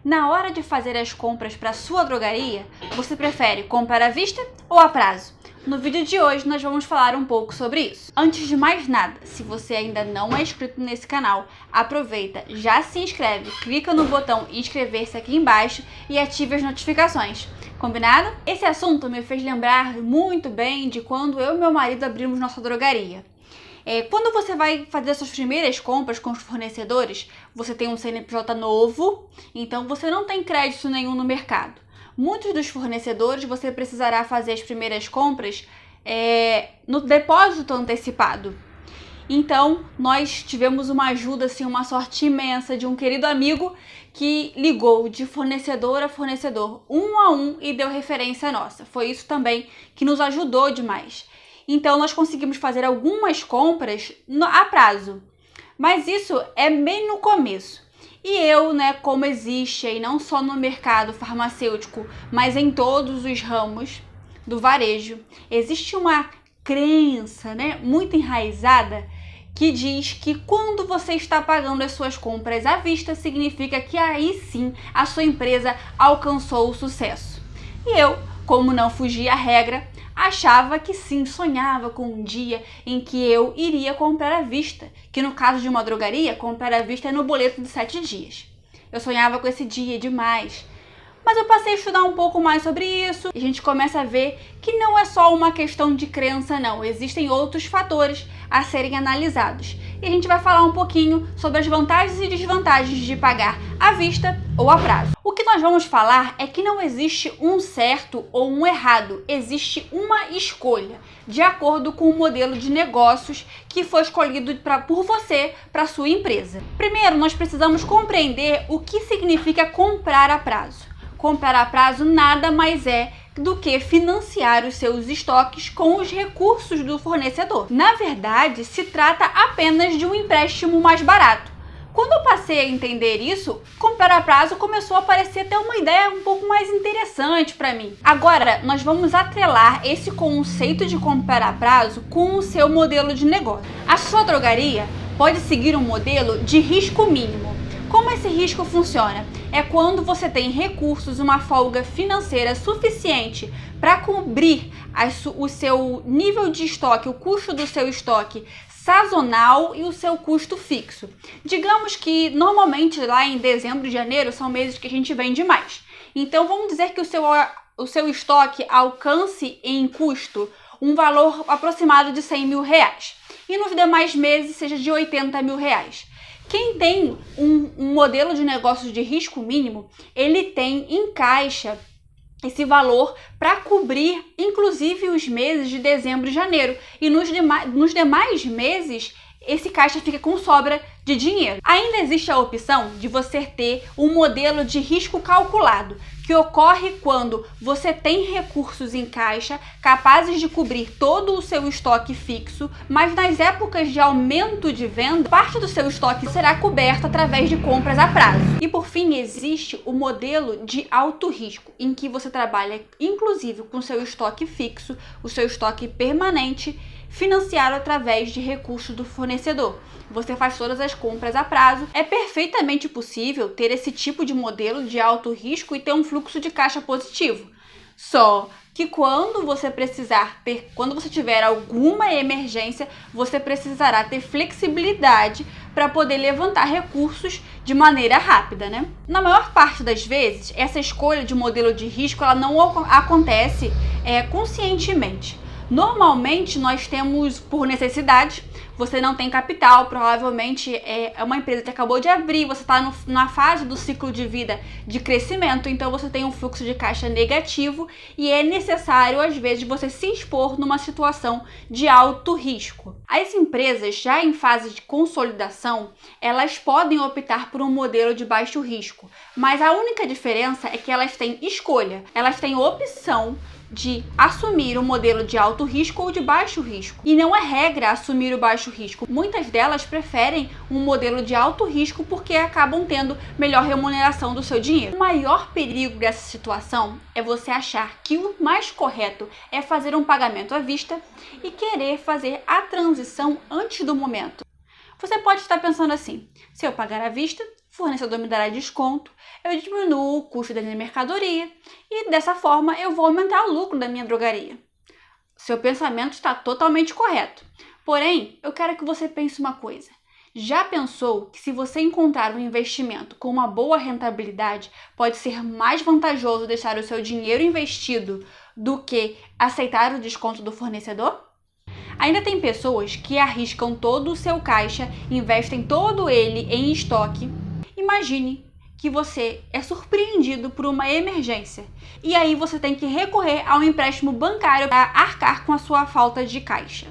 Na hora de fazer as compras para sua drogaria, você prefere comprar à vista ou a prazo? No vídeo de hoje nós vamos falar um pouco sobre isso. Antes de mais nada, se você ainda não é inscrito nesse canal, aproveita, já se inscreve, clica no botão inscrever-se aqui embaixo e ative as notificações. Combinado? Esse assunto me fez lembrar muito bem de quando eu e meu marido abrimos nossa drogaria. Quando você vai fazer as suas primeiras compras com os fornecedores, você tem um CNPJ novo, então você não tem crédito nenhum no mercado. Muitos dos fornecedores você precisará fazer as primeiras compras no depósito antecipado. Então, nós tivemos uma ajuda, assim, uma sorte imensa de um querido amigo que ligou de fornecedor a fornecedor, um a um, e deu referência nossa. Foi isso também que nos ajudou demais. Então, nós conseguimos fazer algumas compras a prazo. Mas isso é bem no começo. E eu, como existe aí não só no mercado farmacêutico, mas em todos os ramos do varejo, existe uma crença, muito enraizada que diz que quando você está pagando as suas compras à vista, significa que aí sim a sua empresa alcançou o sucesso. E eu, como não fugia à regra, achava que sim, sonhava com um dia em que eu iria comprar à vista, que no caso de uma drogaria, comprar à vista é no boleto de 7 dias. Eu sonhava com esse dia demais. Mas eu passei a estudar um pouco mais sobre isso e a gente começa a ver que não é só uma questão de crença, não. Existem outros fatores a serem analisados. E a gente vai falar um pouquinho sobre as vantagens e desvantagens de pagar à vista ou a prazo. O que nós vamos falar é que não existe um certo ou um errado, existe uma escolha, de acordo com o modelo de negócios que foi escolhido por você para sua empresa. Primeiro, nós precisamos compreender o que significa comprar a prazo. Comprar a prazo nada mais é do que financiar os seus estoques com os recursos do fornecedor. Na verdade, se trata apenas de um empréstimo mais barato. Quando eu passei a entender isso, comprar a prazo começou a parecer até uma ideia um pouco mais interessante para mim. Agora, nós vamos atrelar esse conceito de comprar a prazo com o seu modelo de negócio. A sua drogaria pode seguir um modelo de risco mínimo. Como esse risco funciona? É quando você tem recursos, uma folga financeira suficiente para cobrir o seu nível de estoque, o custo do seu estoque sazonal e o seu custo fixo. Digamos que normalmente lá em dezembro e janeiro são meses que a gente vende mais. Então vamos dizer que o seu estoque alcance em custo um valor aproximado de 100 mil reais. E nos demais meses seja de 80 mil reais. Quem tem um modelo de negócio de risco mínimo, ele tem em caixa esse valor para cobrir, inclusive, os meses de dezembro e janeiro. E nos demais meses, esse caixa fica com sobra de dinheiro. Ainda existe a opção de você ter um modelo de risco calculado, que ocorre quando você tem recursos em caixa capazes de cobrir todo o seu estoque fixo, mas nas épocas de aumento de venda, parte do seu estoque será coberto através de compras a prazo. E por fim, existe o modelo de alto risco, em que você trabalha inclusive com seu estoque fixo, o seu estoque permanente, financiado através de recursos do fornecedor. Você faz todas as compras a prazo. É perfeitamente possível ter esse tipo de modelo de alto risco e ter um fluxo de caixa positivo. Só que quando você tiver alguma emergência, você precisará ter flexibilidade para poder levantar recursos de maneira rápida, Na maior parte das vezes, essa escolha de modelo de risco ela não acontece conscientemente. Normalmente nós temos por necessidade, você não tem capital, provavelmente é uma empresa que acabou de abrir, você está na fase do ciclo de vida de crescimento, então você tem um fluxo de caixa negativo e é necessário às vezes você se expor numa situação de alto risco. As empresas já em fase de consolidação, elas podem optar por um modelo de baixo risco, mas a única diferença é que elas têm escolha, elas têm opção de assumir um modelo de alto risco ou de baixo risco. E não é regra assumir o baixo risco. Muitas delas preferem um modelo de alto risco porque acabam tendo melhor remuneração do seu dinheiro. O maior perigo dessa situação é você achar que o mais correto é fazer um pagamento à vista e querer fazer a transição antes do momento. Você pode estar pensando assim: se eu pagar à vista, fornecedor me dará desconto, eu diminuo o custo da minha mercadoria e dessa forma eu vou aumentar o lucro da minha drogaria. Seu pensamento está totalmente correto. Porém, eu quero que você pense uma coisa. Já pensou que se você encontrar um investimento com uma boa rentabilidade, pode ser mais vantajoso deixar o seu dinheiro investido do que aceitar o desconto do fornecedor? Ainda tem pessoas que arriscam todo o seu caixa, investem todo ele em estoque. Imagine que você é surpreendido por uma emergência e aí você tem que recorrer a um empréstimo bancário para arcar com a sua falta de caixa.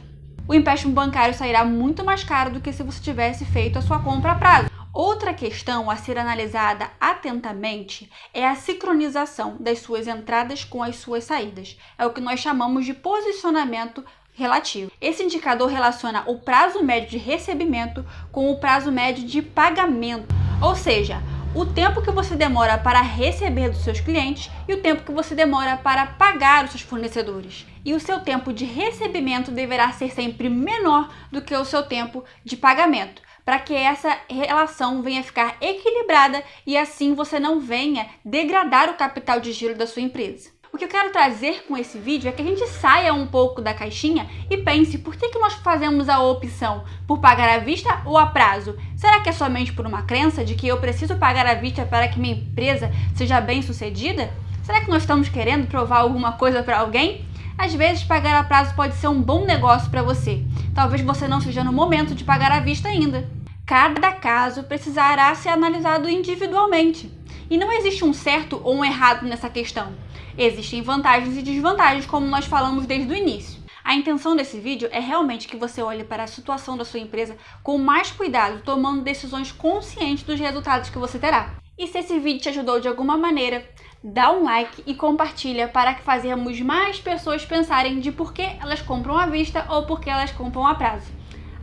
O empréstimo bancário sairá muito mais caro do que se você tivesse feito a sua compra a prazo. Outra questão a ser analisada atentamente é a sincronização das suas entradas com as suas saídas. É o que nós chamamos de posicionamento relativo. Esse indicador relaciona o prazo médio de recebimento com o prazo médio de pagamento, ou seja, o tempo que você demora para receber dos seus clientes e o tempo que você demora para pagar os seus fornecedores. E o seu tempo de recebimento deverá ser sempre menor do que o seu tempo de pagamento, para que essa relação venha ficar equilibrada e assim você não venha degradar o capital de giro da sua empresa. O que eu quero trazer com esse vídeo é que a gente saia um pouco da caixinha e pense por que nós fazemos a opção por pagar à vista ou a prazo? Será que é somente por uma crença de que eu preciso pagar à vista para que minha empresa seja bem sucedida? Será que nós estamos querendo provar alguma coisa para alguém? Às vezes, pagar a prazo pode ser um bom negócio para você. Talvez você não esteja no momento de pagar à vista ainda. Cada caso precisará ser analisado individualmente. E não existe um certo ou um errado nessa questão. Existem vantagens e desvantagens, como nós falamos desde o início. A intenção desse vídeo é realmente que você olhe para a situação da sua empresa com mais cuidado, tomando decisões conscientes dos resultados que você terá. E se esse vídeo te ajudou de alguma maneira, dá um like e compartilha para que fazermos mais pessoas pensarem de por que elas compram à vista ou por que elas compram a prazo.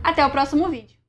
Até o próximo vídeo!